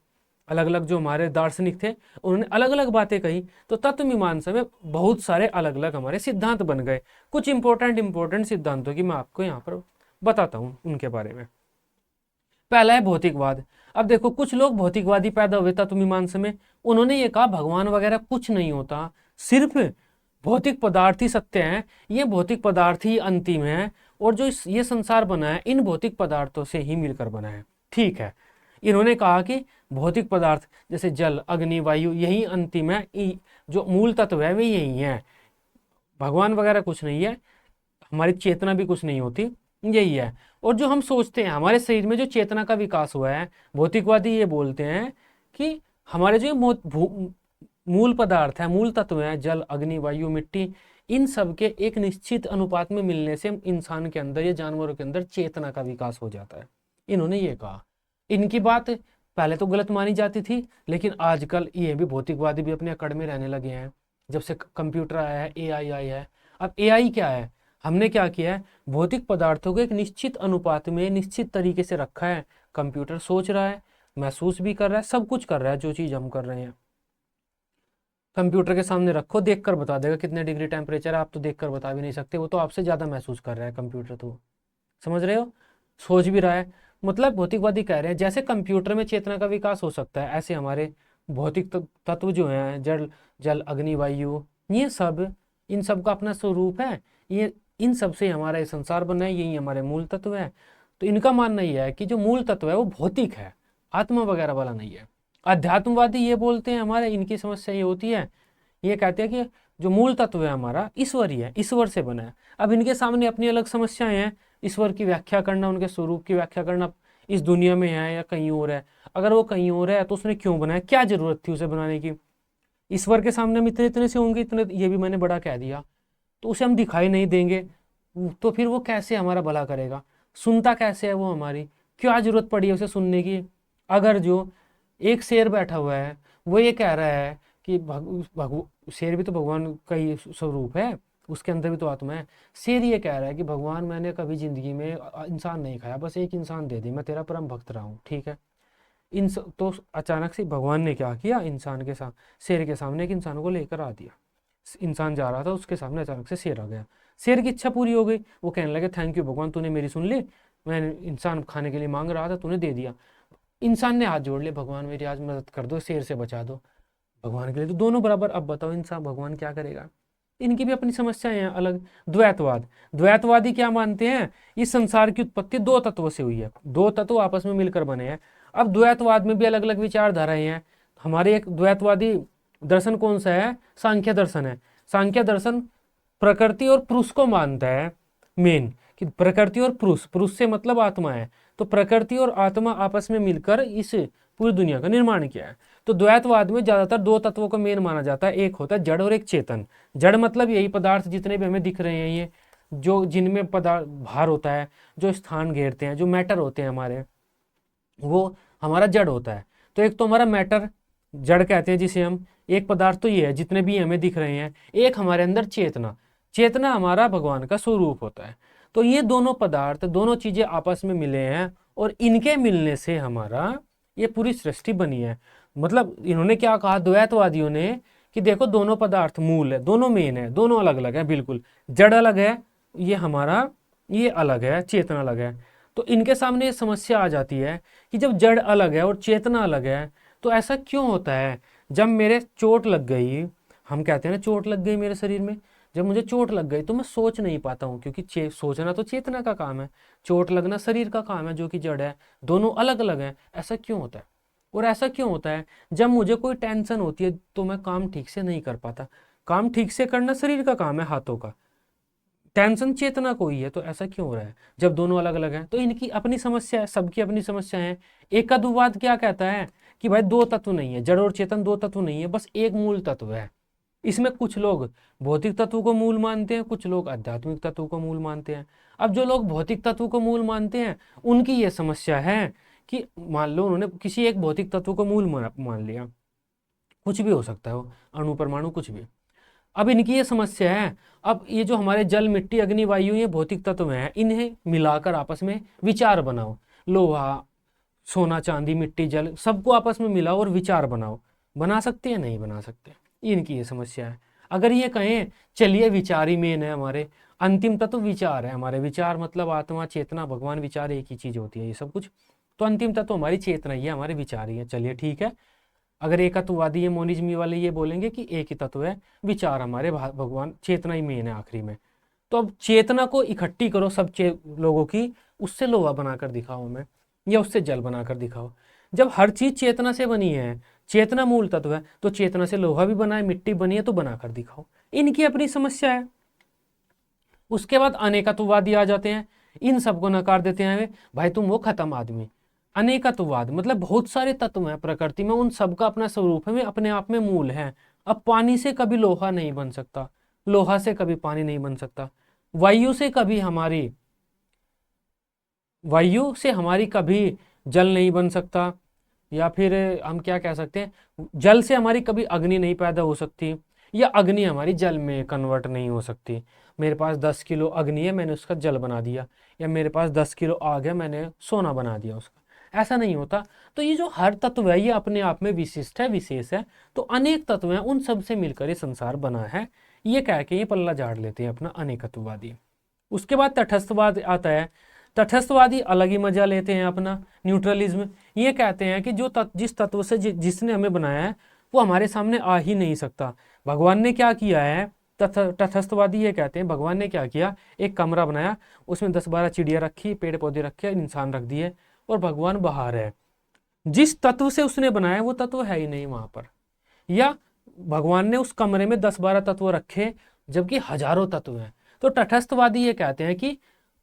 अलग जो हमारे दार्शनिक थे उन्होंने अलग अलग बातें कही। तो तत्व मीमांसा में बहुत सारे अलग अलग हमारे सिद्धांत बन गए। कुछ इंपॉर्टेंट सिद्धांतों की मैं आपको यहाँ पर बताता हूँ उनके बारे में। पहला है भौतिकवाद। अब देखो कुछ लोग भौतिकवादी पैदा हुए तत्व मीमांसा में, उन्होंने ये कहा भगवान वगैरह कुछ नहीं होता, सिर्फ भौतिक पदार्थ ही सत्य है, ये भौतिक पदार्थ ही अंतिम है, और जो ये संसार बना है इन भौतिक पदार्थों से ही मिलकर बना है। ठीक है, इन्होंने कहा कि भौतिक पदार्थ जैसे जल अग्नि वायु यही अंतिम है, जो मूल तत्व है वे यही है, भगवान वगैरह कुछ नहीं है, हमारी चेतना भी कुछ नहीं होती, यही है। और जो हम सोचते हैं हमारे शरीर में जो चेतना का विकास हुआ है, भौतिकवादी ये बोलते हैं कि हमारे जो मूल पदार्थ है, मूल तत्व है, जल अग्नि वायु मिट्टी, इन सब के एक निश्चित अनुपात में मिलने से इंसान के अंदर या जानवरों के अंदर चेतना का विकास हो जाता है। इन्होंने ये कहा। इनकी बात पहले तो गलत मानी जाती थी, लेकिन आजकल ये भी भौतिकवादी भी अपने अकड़ में रहने लगे हैं। जब से कंप्यूटर आया है, एआई आया है। अब एआई क्या है, हमने क्या किया है, भौतिक पदार्थों को एक निश्चित अनुपात में निश्चित तरीके से रखा है। कंप्यूटर सोच रहा है, महसूस भी कर रहा है, सब कुछ कर रहा है जो चीज हम कर रहे हैं। कंप्यूटर के सामने रखो, देखकर बता देगा कितने डिग्री टेम्परेचर है, आप तो देखकर बता भी नहीं सकते, वो तो आपसे ज्यादा महसूस कर रहा है कंप्यूटर। तो समझ रहे हो, सोच भी रहा है। मतलब भौतिकवादी कह रहे हैं जैसे कंप्यूटर में चेतना का विकास हो सकता है, ऐसे हमारे भौतिक तत्व जो हैं, जल जल अग्नि वायु, ये सब, इन सब का अपना स्वरूप है, ये इन सब से हमारा ये संसार बना है, यही हमारे मूल तत्व है। तो इनका मानना यह है कि जो मूल तत्व है वो भौतिक है, आत्मा वगैरह वाला नहीं है। अध्यात्मवादी ये बोलते हैं, हमारे इनकी समस्या ये होती है, ये कहते हैं कि जो मूल तत्व है हमारा ईश्वर ही है, ईश्वर से बना है। अब इनके सामने अपनी अलग समस्याएं हैं, ईश्वर की व्याख्या करना, उनके स्वरूप की व्याख्या करना, इस दुनिया में है या कहीं और है। अगर वो कहीं और है तो उसने क्यों बनाया, क्या जरूरत थी उसे बनाने की। ईश्वर के सामने हम इतने इतने से होंगे, इतने ये भी मैंने बड़ा कह दिया, तो उसे हम दिखाई नहीं देंगे, तो फिर वो कैसे हमारा भला करेगा, सुनता कैसे है वो हमारी, क्या जरूरत पड़ी है उसे सुनने की। अगर जो एक शेर बैठा हुआ है वो ये कह रहा है कि शेर भी तो भगवान का ही स्वरूप है, उसके अंदर भी तो आत्मा है। शेर ये कह रहा है कि भगवान मैंने कभी जिंदगी में इंसान नहीं खाया, बस एक इंसान दे दी, मैं तेरा परम भक्त रहा हूँ, ठीक है। तो अचानक से भगवान ने क्या किया, इंसान के साथ शेर के सामने एक इंसान को लेकर आ दिया। इंसान जा रहा था, उसके सामने अचानक से शेर आ गया। शेर की इच्छा पूरी हो गई, वो कहने लगे थैंक यू भगवान, तूने मेरी सुन ली, मैं इंसान खाने के लिए मांग रहा था, तूने दे दिया। इंसान ने हाथ जोड़ लिया, भगवान मेरी आज मदद कर दो, शेर से बचा दो। भगवान के लिए तो दोनों बराबर। अब बताओ इंसान भगवान क्या करेगा। इनकी भी अपनी समस्याएं हैं अलग। द्वैतवाद, द्वैतवादी क्या मानते हैं, इस संसार की उत्पत्ति दो तत्वों से हुई है, दो तत्व आपस में मिलकर बने हैं। अब द्वैतवाद में भी अलग अलग विचारधाराएं हैं। हमारे एक द्वैतवादी दर्शन कौन सा है, सांख्य दर्शन है। सांख्य दर्शन प्रकृति और पुरुष को मानता है मेन, कि प्रकृति और पुरुष, पुरुष से मतलब आत्मा है, तो प्रकृति और आत्मा आपस में मिलकर इस पूरी दुनिया का निर्माण किया है। तो द्वैतवाद में ज्यादातर दो तत्वों को मेन माना जाता है, एक होता है जड़ और एक चेतन। जड़ मतलब यही पदार्थ जितने भी हमें दिख रहे हैं, ये जो जिनमें पदार्थ भार होता है, जो स्थान घेरते हैं, जो मैटर होते हैं हमारे, वो हमारा जड़ होता है। तो एक तो हमारा मैटर, जड़ कहते हैं जिसे हम, एक पदार्थ तो ये है जितने भी हमें दिख रहे हैं। एक हमारे अंदर चेतना, चेतना हमारा भगवान का स्वरूप होता है। तो ये दोनों पदार्थ, दोनों चीजें आपस में मिले हैं, और इनके मिलने से हमारा ये पूरी सृष्टि बनी है। मतलब इन्होंने क्या कहा द्वैतवादियों ने, कि देखो दोनों पदार्थ मूल है, दोनों मेन है, दोनों अलग अलग है, बिल्कुल जड़ अलग है, ये हमारा ये अलग है, चेतना अलग है। तो इनके सामने ये समस्या आ जाती है कि जब जड़ अलग है और चेतना अलग है, तो ऐसा क्यों होता है। जब मेरे चोट लग गई, हम कहते हैं ना चोट लग गई मेरे शरीर में, जब मुझे चोट लग गई तो मैं सोच नहीं पाता हूँ, क्योंकि सोचना तो चेतना का काम है, चोट लगना शरीर का काम है जो कि जड़ है, दोनों अलग अलग हैं। ऐसा क्यों होता है। और ऐसा क्यों होता है, जब मुझे कोई टेंशन होती है तो मैं काम ठीक से नहीं कर पाता। काम ठीक से करना शरीर का काम है, हाथों का, टेंशन चेतना को ही है। तो ऐसा क्यों हो रहा है जब दोनों अलग अलग हैं। तो इनकी अपनी समस्या है, सबकी अपनी समस्या है। एकाद्ववाद क्या कहता है कि भाई दो तत्व नहीं है, जड़ और चेतन दो तत्व नहीं है, बस एक मूल तत्व है। इसमें कुछ लोग भौतिक तत्व को मूल मानते हैं, कुछ लोग आध्यात्मिक तत्व को मूल मानते हैं। अब जो लोग भौतिक तत्व को मूल मानते हैं, उनकी ये समस्या है कि मान लो उन्होंने किसी एक भौतिक तत्व को मूल मान लिया, कुछ भी हो सकता है वो, अणु परमाणु कुछ भी। अब इनकी ये समस्या है, अब ये जो हमारे जल मिट्टी अग्नि वायु ये भौतिक तत्व हैं, इन्हें मिलाकर आपस में विचार बनाओ। लोहा सोना चांदी मिट्टी जल सबको आपस में मिलाओ और विचार बनाओ। बना सकते हैं, नहीं बना सकते, इनकी ये समस्या है। अगर ये कहें चलिए विचार ही मेन है, हमारे अंतिम तत्व विचार है, हमारे विचार मतलब आत्मा चेतना भगवान विचार एक ही चीज होती है ये सब कुछ, तो अंतिम तत्व हमारी चेतना ही है, हमारे विचार ही है, चलिए ठीक है। अगर एकत्ववादी ये मोनिज्मी वाले ये बोलेंगे कि एक ही तत्व है, विचार हमारे भगवान चेतना ही मेन है आखिरी में। तो अब चेतना को इकट्ठी करो सब लोगों की, उससे लोहा बनाकर दिखाओ हमें, या उससे जल बनाकर दिखाओ। जब हर चीज चेतना से बनी है, चेतना मूल तत्व है, तो चेतना से लोहा भी बना है, मिट्टी बनी है, तो बनाकर दिखाओ। इनकी अपनी समस्या है। उसके बाद अनेकत्ववादी आ जाते हैं, इन सबको नकार देते हैं, भाई तुम वो खत्म आदमी। अनेकत्ववाद मतलब बहुत सारे तत्व हैं प्रकृति में, उन सबका अपना स्वरूप है, अपने आप में मूल है। अब पानी से कभी लोहा नहीं बन सकता, लोहा से कभी पानी नहीं बन सकता, वायु से कभी हमारी वायु से हमारी कभी जल नहीं बन सकता, या फिर हम क्या कह सकते हैं, जल से हमारी कभी अग्नि नहीं पैदा हो सकती, या अग्नि हमारी जल में कन्वर्ट नहीं हो सकती। मेरे पास 10 किलो अग्नि है, मैंने उसका जल बना दिया, या मेरे पास 10 किलो आग है, मैंने सोना बना दिया उसका, ऐसा नहीं होता। तो ये जो हर तत्व है ये अपने आप में विशिष्ट है, विशेष है। तो अनेक तत्व हैं, उन सब से मिलकर ये संसार बना है, ये कह के ये पल्ला झाड़ लेते हैं अपना अनेकत्ववादी। उसके बाद तटस्थवाद आता है। तटस्थवादी अलग ही मजा लेते हैं अपना, न्यूट्रलिज्म। ये कहते हैं कि जो जिस तत्व से जिसने हमें बनाया है वो हमारे सामने आ ही नहीं सकता। भगवान ने क्या किया है, तटस्थवादी ये कहते हैं भगवान ने क्या किया, एक कमरा बनाया, उसमें 10-12 चिड़िया रखी, पेड़ पौधे रखे, इंसान रख दिए, और भगवान बाहर है। जिस तत्व से उसने बनाया वो तत्व है ही नहीं वहां पर। या भगवान ने उस कमरे में 10-12 तत्व रखे, जबकि हजारों तत्व हैं। तो तटस्थवादी ये कहते हैं कि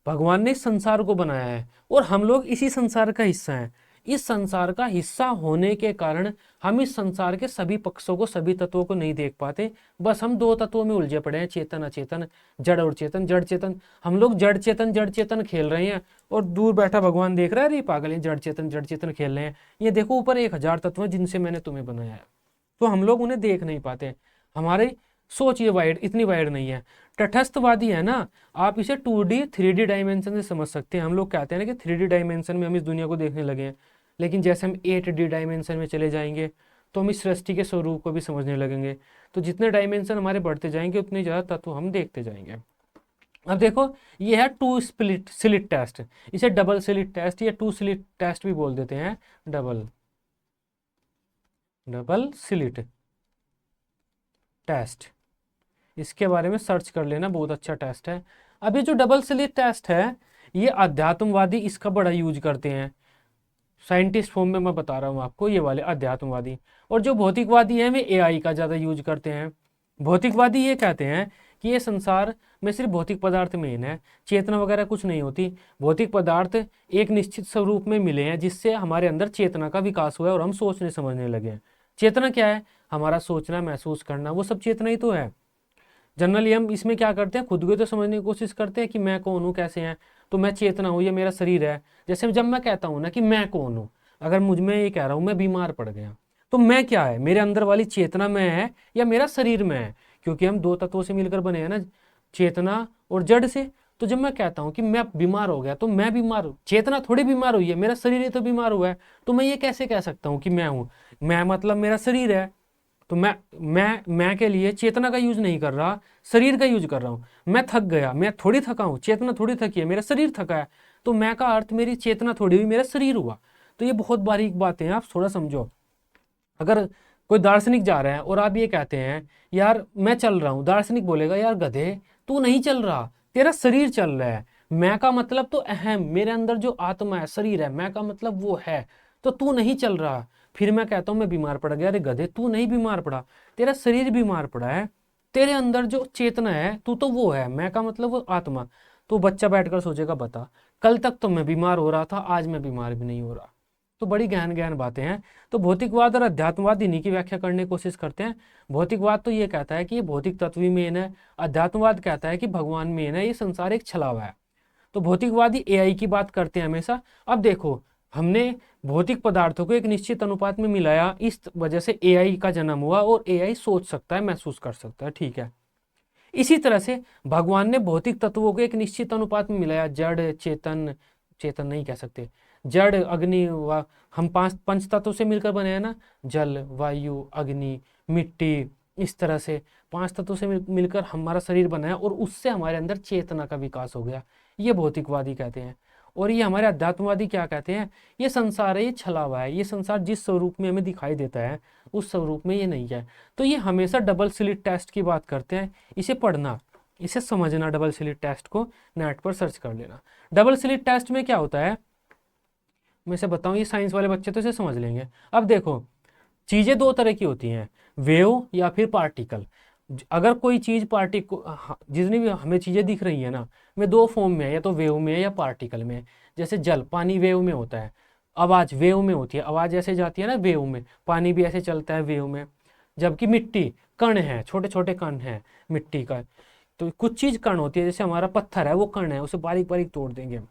भगवान ने इस संसार को बनाया है और हम लोग इसी संसार का हिस्सा हैं। इस संसार का हिस्सा होने के कारण हम इस संसार के सभी पक्षों को, सभी तत्वों को नहीं देख पाते। बस हम दो तत्वों में उलझे पड़े हैं, चेतन अचेतन, जड़ और चेतन। जड़ चेतन, हम लोग जड़ चेतन खेल रहे हैं और दूर बैठा भगवान देख रहा है, अरे पागल है, जड़ चेतन खेल रहे हैं। ये देखो ऊपर 1000 तत्व हैं जिनसे मैंने तुम्हें बनाया है, तो हम लोग उन्हें देख नहीं पाते। हमारी सोच ये वाइड, इतनी वाइड नहीं है। तटस्थवादी है ना, आप इसे 2D 3D डायमेंशन से समझ सकते हैं। हम लोग कहते हैं ना कि 3D डायमेंशन में हम इस दुनिया को देखने लगे हैं, लेकिन जैसे हम 8D डायमेंशन में चले जाएंगे तो हम इस सृष्टि के स्वरूप को भी समझने लगेंगे। तो जितने डायमेंशन हमारे बढ़ते जाएंगे उतने ज़्यादा तत्व हम देखते जाएंगे। अब देखो, ये है 2 स्लिट टेस्ट। इसे डबल स्लिट टेस्ट या 2 स्लिट टेस्ट भी बोल देते हैं। डबल स्लिट टेस्ट, इसके बारे में सर्च कर लेना, बहुत अच्छा टेस्ट है। अभी जो डबल स्लिट टेस्ट है, ये अध्यात्मवादी इसका बड़ा यूज करते हैं। साइंटिस्ट फॉर्म में मैं बता रहा हूँ आपको, ये वाले अध्यात्मवादी। और जो भौतिकवादी है वे AI का ज़्यादा यूज करते हैं। भौतिकवादी ये कहते हैं कि ये संसार में सिर्फ भौतिक पदार्थ मेन है, चेतना वगैरह कुछ नहीं होती। भौतिक पदार्थ एक निश्चित स्वरूप में मिले हैं जिससे हमारे अंदर चेतना का विकास हुआ है और हम सोचने समझने लगे हैं। चेतना क्या है? हमारा सोचना, महसूस करना, वो सब चेतना ही तो है। जनरली हम इसमें क्या करते हैं, खुद को तो समझने की कोशिश करते हैं कि मैं कौन हूँ, कैसे हैं, तो मैं चेतना हूँ, ये मेरा शरीर है। जैसे जब मैं कहता हूँ ना कि मैं कौन हूँ, अगर मुझ में ये कह रहा हूँ मैं बीमार पड़ गया, तो मैं क्या है? मेरे अंदर वाली चेतना में है या मेरा शरीर में है? क्योंकि हम दो तत्वों से मिलकर बने हैं ना, चेतना और जड़ से। तो जब मैं कहता हूँ कि मैं बीमार हो गया, तो मैं बीमार हूँ, चेतना थोड़ी बीमार हुई है, मेरा शरीर ही तो बीमार हुआ है। तो मैं ये कैसे कह सकता हूँ कि मैं हूँ? मैं मतलब मेरा शरीर है। तो मैं के लिए चेतना का यूज नहीं कर रहा, शरीर का यूज कर रहा हूं। मैं थक गया, मैं थोड़ी थका हूं, चेतना थोड़ी थकी है, मेरा शरीर थका है। तो मैं का अर्थ मेरी चेतना थोड़ी हुई, मेरा शरीर हुआ। तो ये बहुत बारीक बातें हैं, आप थोड़ा समझो। अगर कोई दार्शनिक जा रहा है और आप ये कहते हैं यार मैं चल रहा हूं, दार्शनिक बोलेगा यार गधे तू नहीं चल रहा, तेरा शरीर चल रहा है। मैं का मतलब तो अहम, मेरे अंदर जो आत्मा है, शरीर है, मैं का मतलब वो है, तो तू नहीं चल रहा। फिर मैं कहता हूं मैं बीमार पड़ गया, अरे गधे तू नहीं बीमार पड़ा, तेरा शरीर बीमार पड़ा है, तेरे अंदर जो चेतना है तू तो वो है, मैं का मतलब वो आत्मा। तो बच्चा बैठकर सोचेगा बता, कल तक तो मैं बीमार हो रहा था, आज मैं बीमार भी नहीं हो रहा। तो बड़ी गहन गहन बातें हैं। तो भौतिकवाद और अध्यात्मवाद इन्हीं की व्याख्या करने की कोशिश करते हैं। भौतिकवाद तो ये कहता है कि ये भौतिक तत्व ही मेन है, अध्यात्मवाद कहता है कि भगवान मेन है, ये संसार एक छलावा है। तो भौतिकवादी AI की बात करते हैं हमेशा। अब देखो, हमने भौतिक पदार्थों को एक निश्चित अनुपात में मिलाया, इस वजह से AI का जन्म हुआ और AI सोच सकता है, महसूस कर सकता है, ठीक है। इसी तरह से भगवान ने भौतिक तत्वों को एक निश्चित अनुपात में मिलाया, जड़ चेतन, चेतन नहीं कह सकते, जड़ अग्नि व हम पांच पंच तत्वों से मिलकर बने हैं ना, जल वायु अग्नि मिट्टी, इस तरह से 5 तत्वों से मिलकर हमारा शरीर बना है और उससे हमारे अंदर चेतना का विकास हो गया। ये भौतिकवादी कहते हैं। और ये हमारे अध्यात्मवादी क्या कहते हैं? ये संसार है, ये छलावा है, ये संसार जिस स्वरूप में हमें दिखाई देता है उस स्वरूप में ये नहीं है। तो ये हमेशा डबल स्लिट टेस्ट की बात करते हैं। इसे पढ़ना, इसे समझना, डबल स्लिट टेस्ट को नेट पर सर्च कर लेना। डबल स्लिट टेस्ट में क्या होता है मैं इसे बताऊं, ये साइंस वाले बच्चे तो इसे समझ लेंगे। अब देखो, चीजें दो तरह की होती हैं, वेव या फिर पार्टिकल। अगर कोई चीज जितनी भी हमें चीजें दिख रही है ना, वे दो फॉर्म में है, या तो वेव में है या पार्टिकल में है। जैसे जल, पानी वेव में होता है, आवाज वेव में होती है, आवाज ऐसे जाती है ना वेव में, पानी भी ऐसे चलता है वेव में। जबकि मिट्टी कण है, छोटे छोटे कण है मिट्टी का। तो कुछ चीज कण होती है, जैसे हमारा पत्थर है वो कण है, उसे बारीक बारीक तोड़ देंगे।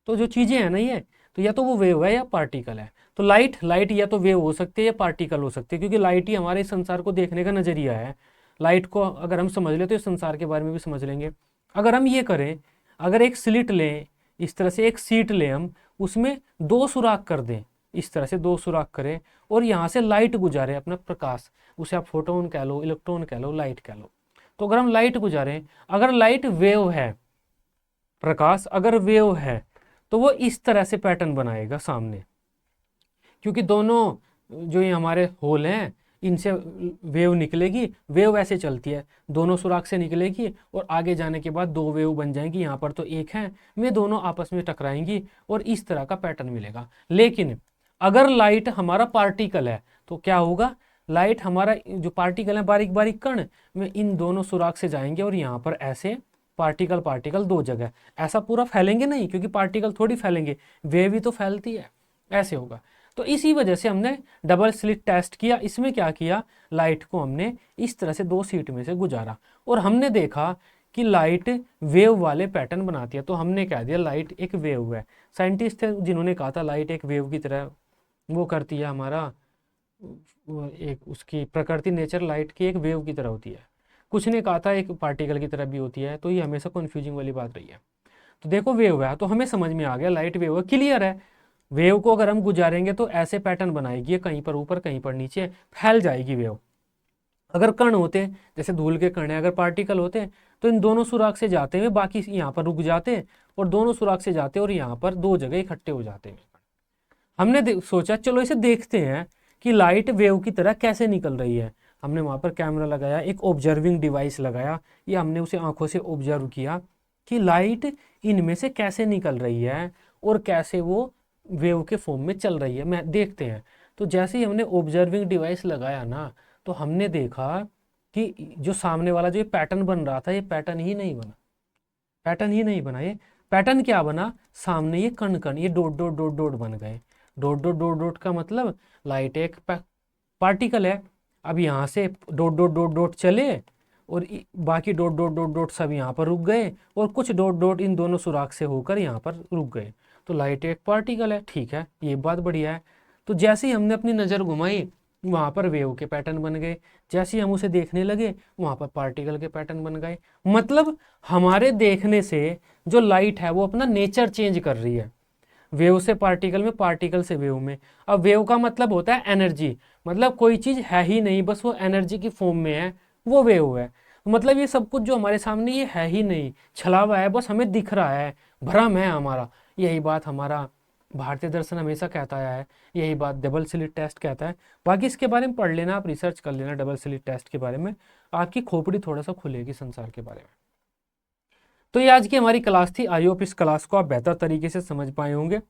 तो जो चीजें हैं ना ये, तो या तो वो वेव है या पार्टिकल है। तो लाइट या तो वेव हो सकती है या पार्टिकल हो सकती है, क्योंकि लाइट ही हमारे संसार को देखने का नजरिया है। लाइट को अगर हम समझ लें तो इस संसार के बारे में भी समझ लेंगे। अगर हम ये करें, अगर एक स्लिट लें, इस तरह से एक सीट लें हम, उसमें 2 सुराख कर दें, इस तरह से 2 सुराख करें और यहाँ से लाइट गुजारे अपना प्रकाश, उसे आप फोटोन कह लो, इलेक्ट्रॉन कह लो, लाइट कह लो। तो अगर हम लाइट गुजारें, अगर लाइट वेव है, प्रकाश अगर वेव है, तो वो इस तरह से पैटर्न बनाएगा सामने, क्योंकि दोनों जो ये हमारे होल हैं इनसे वेव निकलेगी, वेव ऐसे चलती है, दोनों सुराख से निकलेगी और आगे जाने के बाद 2 वेव बन जाएंगी। यहाँ पर तो एक है, वे दोनों आपस में टकराएंगी और इस तरह का पैटर्न मिलेगा। लेकिन अगर लाइट हमारा पार्टिकल है तो क्या होगा? लाइट हमारा जो पार्टिकल है, बारीक बारीक कण, में इन दोनों सुराख से जाएंगे और यहाँ पर ऐसे पार्टिकल पार्टिकल दो जगह, ऐसा पूरा फैलेंगे नहीं क्योंकि पार्टिकल थोड़ी फैलेंगे, वेव ही तो फैलती है, ऐसे होगा। तो इसी वजह से हमने डबल स्लिट टेस्ट किया। इसमें क्या किया, लाइट को हमने इस तरह से दो शीट में से गुजारा और हमने देखा कि लाइट वेव वाले पैटर्न बनाती है। तो हमने कह दिया लाइट एक वेव है। साइंटिस्ट थे जिन्होंने कहा था लाइट एक वेव की तरह वो करती है, हमारा एक उसकी प्रकृति नेचर लाइट की एक वेव की तरह होती है। कुछ ने कहा था एक पार्टिकल की तरह भी होती है। तो ये हमेशा कन्फ्यूजिंग वाली बात रही है। तो देखो वेव है तो हमें समझ में आ गया लाइट वेव है, क्लियर है। वेव को अगर हम गुजारेंगे तो ऐसे पैटर्न बनाएगी, कहीं पर ऊपर कहीं पर नीचे फैल जाएगी वेव। अगर कण होते जैसे धूल के कण है, अगर पार्टिकल होते तो इन दोनों सुराख से जाते हुए बाकी यहाँ पर रुक जाते और दोनों सुराख से जाते और यहाँ पर दो जगह इकट्ठे हो जाते हैं। हमने सोचा चलो इसे देखते हैं कि लाइट वेव की तरह कैसे निकल रही है। हमने वहाँ पर कैमरा लगाया, एक ऑब्जर्विंग डिवाइस लगाया, ये हमने उसे आंखों से ऑब्जर्व किया कि लाइट इनमें से कैसे निकल रही है और कैसे वो वेव के फॉर्म में चल रही है, मैं देखते हैं। तो जैसे ही हमने ऑब्जर्विंग डिवाइस लगाया ना, तो हमने देखा कि जो सामने वाला जो ये पैटर्न बन रहा था, ये पैटर्न ही नहीं बना, पैटर्न ही नहीं बना। ये पैटर्न क्या बना, सामने ये कण कण, ये डॉट डॉट डॉट डॉट बन गए। डॉट डॉट डॉट डॉट का मतलब लाइट एक पार्टिकल है। अब यहाँ से डॉट डॉट डॉट डॉट चले और बाकी डॉट डॉट डॉट डॉट सब यहाँ पर रुक गए और कुछ डॉट डॉट इन दोनों सुराख से होकर यहाँ पर रुक गए। तो लाइट एक पार्टिकल है, ठीक है, ये बात बढ़िया है। तो जैसे ही हमने अपनी नज़र घुमाई वहाँ पर वेव के पैटर्न बन गए, जैसे ही हम उसे देखने लगे वहाँ पर पार्टिकल के पैटर्न बन गए। मतलब हमारे देखने से जो लाइट है वो अपना नेचर चेंज कर रही है, वेव से पार्टिकल में, पार्टिकल से वेव में। अब वेव का मतलब होता है एनर्जी, मतलब कोई चीज़ है ही नहीं, बस वो एनर्जी की फॉर्म में है, वो वेव है। मतलब ये सब कुछ जो हमारे सामने ये है ही नहीं, छलावा है, बस हमें दिख रहा है, भ्रम है हमारा। यही बात हमारा भारतीय दर्शन हमेशा कहता है, यही बात डबल स्लिट टेस्ट कहता है। बाकी इसके बारे में पढ़ लेना, आप रिसर्च कर लेना डबल स्लिट टेस्ट के बारे में, आपकी खोपड़ी थोड़ा सा खुलेगी संसार के बारे में। तो ये आज की हमारी क्लास थी। आई होप इस क्लास को आप बेहतर तरीके से समझ पाए होंगे।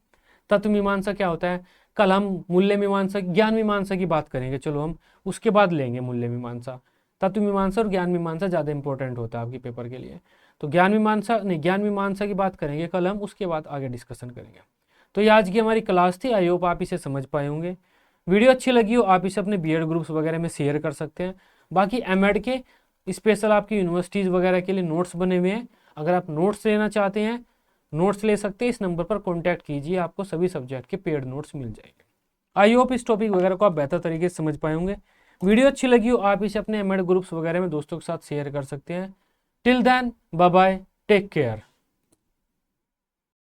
तत्व मीमांसा क्या होता है, कल हम मूल्य मीमांसा, ज्ञान मीमांसा की बात करेंगे, चलो हम उसके बाद लेंगे मूल्य मीमांसा। तत्व मीमांसा और ज्ञान मीमांसा ज़्यादा इंपॉर्टेंट होता है आपके पेपर के लिए। तो ज्ञान मीमांसा नहीं, ज्ञान मीमांसा की बात करेंगे कल हम, उसके बाद आगे डिस्कशन करेंगे। तो ये आज की हमारी क्लास थी। आई होप आप इसे समझ पाए होंगे। वीडियो अच्छी लगी हो आप इसे अपने बीएड ग्रुप्स वगैरह में शेयर कर सकते हैं। बाकी एमएड के स्पेशल आपकी यूनिवर्सिटीज़ वगैरह के लिए नोट्स बने हुए हैं, अगर आप नोट्स लेना चाहते हैं नोट्स ले सकते हैं, इस नंबर पर कॉन्टैक्ट कीजिए, आपको सभी सब्जेक्ट के पेड नोट्स मिल जाएंगे। आई होप इस टॉपिक वगैरह को आप बेहतर तरीके से समझ पाए होंगे। वीडियो अच्छी लगी हो आप इसे अपने एमएड ग्रुप्स वगैरह में दोस्तों के साथ शेयर कर सकते हैं। Till then bye bye, take care.